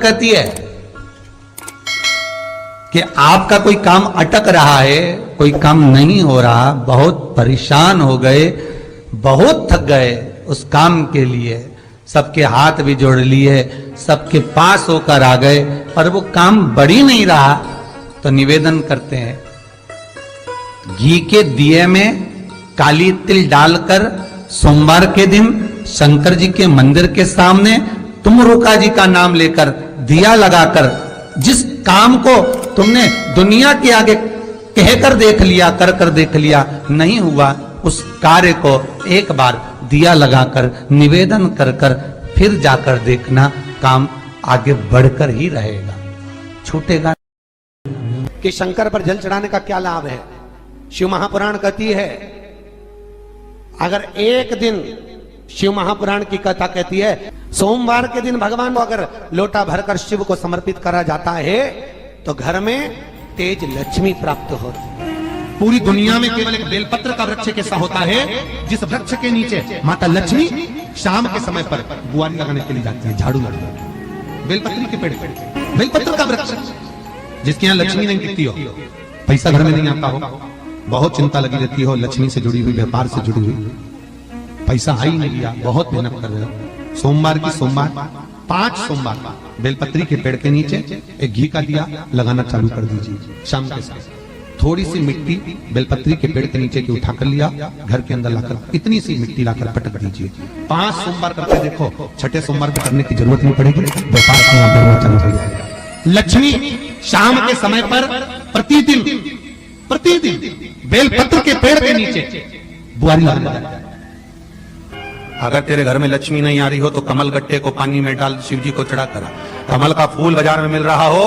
कहती है कि आपका कोई काम अटक रहा है, कोई काम नहीं हो रहा, बहुत परेशान हो गए, बहुत थक गए, उस काम के लिए सबके हाथ भी जोड़ लिए, सबके पास होकर आ गए, पर वो काम बढ़ ही नहीं रहा, तो निवेदन करते हैं घी के दिए में काली तिल डालकर सोमवार के दिन शंकर जी के मंदिर के सामने तुम रुका जी का नाम लेकर दिया लगाकर जिस काम को तुमने दुनिया के आगे कहकर देख लिया, कर देख लिया, नहीं हुआ, उस कार्य को एक बार दिया लगाकर निवेदन कर फिर जाकर देखना, काम आगे बढ़कर ही रहेगा, छूटेगा। कि शंकर पर जल चढ़ाने का क्या लाभ है? शिव महापुराण कहती है अगर एक दिन, शिव महापुराण की कथा कहती है सोमवार के दिन भगवान को अगर लोटा भरकर शिव को समर्पित करा जाता है तो घर में तेज लक्ष्मी प्राप्त होती है। पूरी दुनिया में केवल एक बेलपत्र का वृक्ष कैसा होता है जिस वृक्ष के नीचे माता लक्ष्मी शाम के समय पर बुआरी लगाने के लिए जाती है, झाड़ू लगाने। बेलपत्री के पेड़, बेलपत्र का वृक्ष जिसके यहाँ लक्ष्मी नहीं दिखती हो, पैसा घर में नहीं आता हो, बहुत चिंता लगी रहती हो, लक्ष्मी से जुड़ी हुई, व्यापार से जुड़ी हुई, पैसा आ ही नहीं गया, बहुत मेहनत कर रहे हो, सोमवार की सोमवार 5 सोमवार बेलपत्री के पेड़ के नीचे एक घी का दिया लगाना चालू कर दीजिए। शाम के समय थोड़ी सी मिट्टी बेलपत्री के पेड़ के नीचे की उठा कर लिया, घर के अंदर लाकर इतनी सी मिट्टी लाकर पटक दीजिए। 5 सोमवार करके देखो, छठे सोमवार पे करने की जरूरत नहीं पड़ेगी, व्यापार चालू हो जाएगा। लक्ष्मी शाम के समय पर प्रतिदिन बेलपत्र के पेड़ के नीचे बुआरी लगाना। अगर तेरे घर में लक्ष्मी नहीं आ रही हो तो कमल गट्टे को पानी में डाल शिव जी को चढ़ा करा। कमल का फूल बाजार में मिल रहा हो,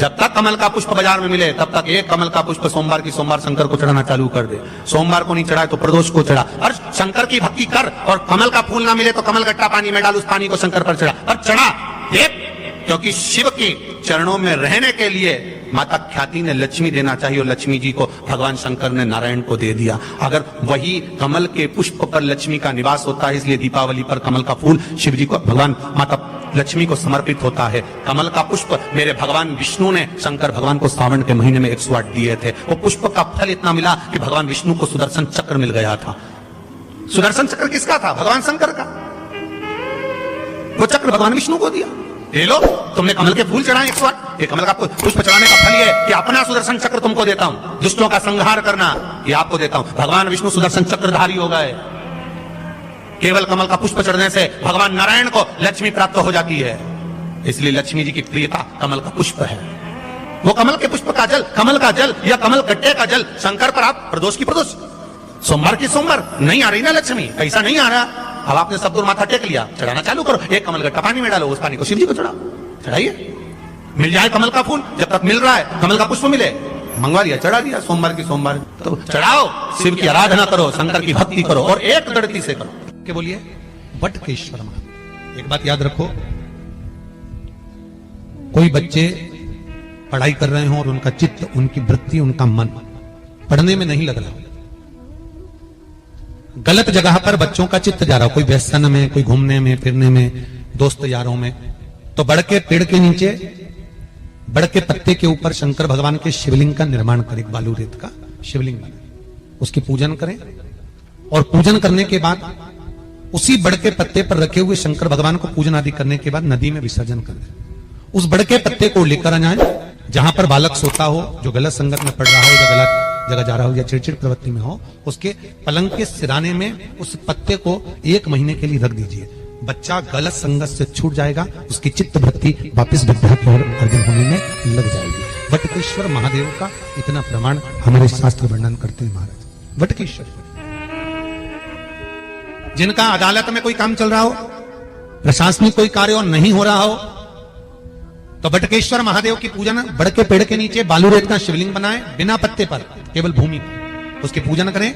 जब तक कमल का पुष्प बाजार में मिले तब तक एक कमल का पुष्प सोमवार की सोमवार शंकर को चढ़ाना चालू कर दे। सोमवार को नहीं चढ़ाए तो प्रदोष को चढ़ा, और शंकर की भक्ति कर, और कमल का फूल ना मिले तो कमल गट्टा पानी में डाल, उस पानी को शंकर पर चढ़ा, और चढ़ा देख, क्योंकि शिव की चरणों में रहने के लिए माता ख्याति ने लक्ष्मी देना चाहिए, और लक्ष्मी जी को भगवान शंकर ने नारायण को दे दिया। अगर वही कमल के पुष्प पर लक्ष्मी का निवास होता है, इसलिए दीपावली पर कमल का फूल शिव जी को, भगवान माता लक्ष्मी को समर्पित होता है। कमल का पुष्प मेरे भगवान विष्णु ने शंकर भगवान को सावन के महीने में 108 दिए थे। वो पुष्प का फल इतना मिला कि भगवान विष्णु को सुदर्शन चक्र मिल गया था। सुदर्शन चक्र किसका था? भगवान शंकर का। वो चक्र भगवान विष्णु को दिया। ले लो, तुमने कमल के फूल चढ़ाए 108, ये कमल का पुष्प चढ़ाने का फल है कि अपना सुदर्शन चक्र तुमको देता हूं, दुष्टों का संहार करना ये आपको देता हूं। भगवान विष्णु सुदर्शन चक्रधारी हो गए। केवल कमल का पुष्प चढ़ने से भगवान नारायण को लक्ष्मी प्राप्त हो जाती है, इसलिए लक्ष्मी जी की प्रियता कमल का पुष्प है। वो कमल के पुष्प का जल, कमल का जल या कमल गट्टे का जल शंकर पर आप प्रदोष की प्रदोष, सोमवार की सोमवार नहीं आ रही ना लक्ष्मी, पैसा नहीं आ रहा, अब आपने सब दूर माथा टेक लिया, चढ़ाना चालू करो। एक कमल गट्टा पानी में डालो, उस पानी को शिव जी को चढ़ाओ, चढ़ाइए। मिल जाए कमल का फूल, जब तक मिल रहा है कमल का पुष्प मिले, मंगवा लिया, चढ़ा दिया। सोमवार की सोमवार तो चढ़ाओ, शिव की आराधना करो, शंकर की भक्ति करो, और एक दृढ़ता से करो। के बोलिए बटकेश्वर महादेव। एक बात याद रखो, कोई बच्चे पढ़ाई कर रहे हो और उनका चित्त, उनकी वृत्ति, उनका मन पढ़ने में नहीं लग रहा, गलत जगह पर बच्चों का चित्त जा रहा, कोई व्यसन में, कोई घूमने में फिरने में, दोस्त यारों में, तो बड़ के पेड़ के नीचे, बड़ के पत्ते के ऊपर शंकर भगवान के शिवलिंग का निर्माण करें, बालू रेत का शिवलिंग बने, उसकी पूजन करें, और पूजन करने के बाद उसी बड़ के पत्ते पर रखे हुए शंकर भगवान को पूजन आदि करने के बाद नदी में विसर्जन कर दें। उस बड़ के पत्ते को लेकर आ जाए, जहां पर बालक सोता हो, जो गलत संगत में पड़ रहा हो, या गलत जगह जा रहा हो, या चिड़चिड़ प्रवृत्ति में हो, उसके पलंग के सिराने में उस पत्ते को 1 महीने के लिए रख दीजिए। बच्चा गलत संगत से छूट जाएगा, उसकी चित्त वृत्ति वापिस विद्या की ओर अर्जन होने में लग जाएगी। बटकेश्वर महादेव का इतना प्रमाण हमारे शास्त्र वर्णन करते हैं महाराज। बटकेश्वर जिनका अदालत में कोई काम चल रहा हो, प्रशासनिक कोई कार्य और नहीं हो रहा हो, तो बटकेश्वर महादेव की पूजन बड़ के पेड़ के नीचे बालू रेत का शिवलिंग बनाए, बिना पत्ते पर, केवल भूमि पर, उसकी पूजन करें,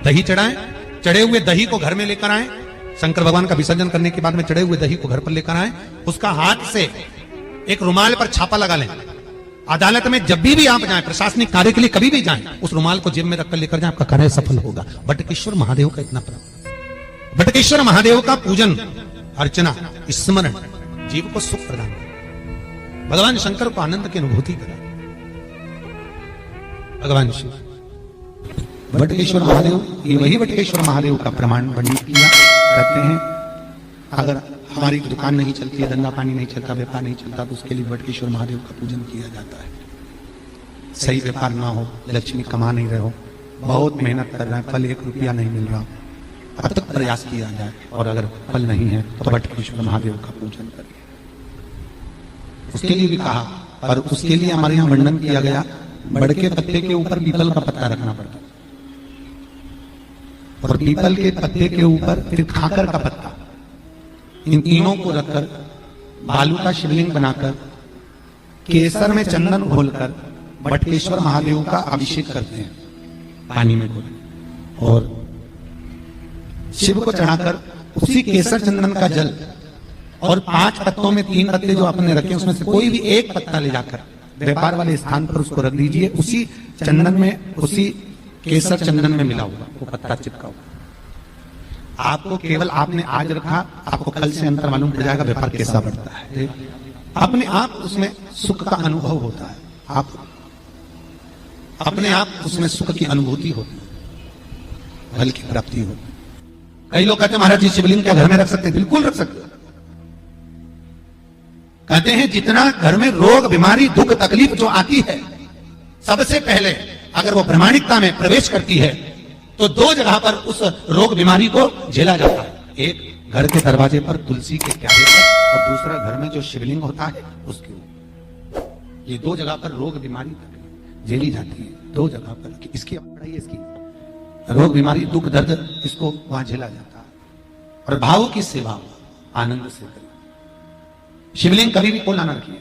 दही चढ़ाएं, चढ़े हुए दही को घर में लेकर आए, शंकर भगवान का विसर्जन करने के बाद में चढ़े हुए दही को घर पर लेकर आए, उसका हाथ से एक रुमाल पर छापा लगा लें। अदालत में जब भी आप जाएं, प्रशासनिक कार्य के लिए कभी भी जाएं, उस रुमाल को जेब में रखकर लेकर जाएं, आपका कार्य सफल होगा। बटकेश्वर महादेव का इतना प्रभाव। बटकेश्वर महादेव का पूजन, अर्चना, स्मरण जीव को सुख प्रदान करे। भगवान शंकर को आनंद की अनुभूति करा। भगवान शिव बटकेश्वर महादेव, ये वही बटकेश्वर महादेव का प्रमाण वर्णित किया कहते हैं। अगर हमारी दुकान नहीं चलती है, धंधा पानी नहीं चलता, व्यापार नहीं चलता, तो उसके लिए बटकेश्वर महादेव का पूजन किया जाता है। सही व्यापार ना हो, लक्ष्मी कमा नहीं रहे हो, बहुत मेहनत कर रहे हैं, फल 1 रुपया नहीं मिल रहा, अब तक प्रयास किया जाए, और अगर फल नहीं है तो बटकेश्वर महादेव का पूजन करिए। उसके लिए भी कहा, और उसके लिए हमारे यहाँ वर्णन किया गया, बड़ के पत्ते के ऊपर पीपल का पत्ता रखना पड़ता, और पीपल के पत्ते के ऊपर फिर खाकर का पत्ता, इन तीनों को रखकर बालू का शिवलिंग बनाकर केसर में चंदन घोलकर बटकेश्वर महादेव का अभिषेक करते हैं पानी में घोल, और शिव को चढ़ाकर उसी केसर चंदन का जल और 5 पत्तों में 3 पत्ते जो आपने रखे उसमें से कोई भी एक पत्ता ले जाकर व्यापार वाले स्थान पर उसको रख दीजिए। उसी चंदन में, उसी केसर चंदन में मिला हुआ वो पत्ता चिपका हुआ। आपको केवल आपने आज रखा, आपको कल से अंतर मालूम पड़ जाएगा व्यापार कैसा बढ़ता है। अपने आप उसमें सुख का अनुभव होता है, आप अपने आप उसमें सुख की अनुभूति होती है, फल की प्राप्ति होती है। कई लोग कहते हैं महाराज जी शिवलिंग क्या घर में रख सकते हैं? बिल्कुल रख सकते हैं। कहते हैं जितना घर में रोग बीमारी दुख तकलीफ जो आती है, सबसे पहले अगर वो प्रामाणिकता में प्रवेश करती है तो 2 जगह पर उस रोग बीमारी को झेला जाता है। एक घर के दरवाजे पर तुलसी के क्यारे पर, और दूसरा घर में जो शिवलिंग होता है उसके ऊपर। ये 2 जगह पर रोग बीमारी झेली जाती है, 2 जगह पर। इसकी पढ़ाई, इसकी रोग बीमारी दुख दर्द, इसको वहां झेला जाता है। और भाव की सेवा आनंद से करें। शिवलिंग कभी भी खोलना ना रखिए।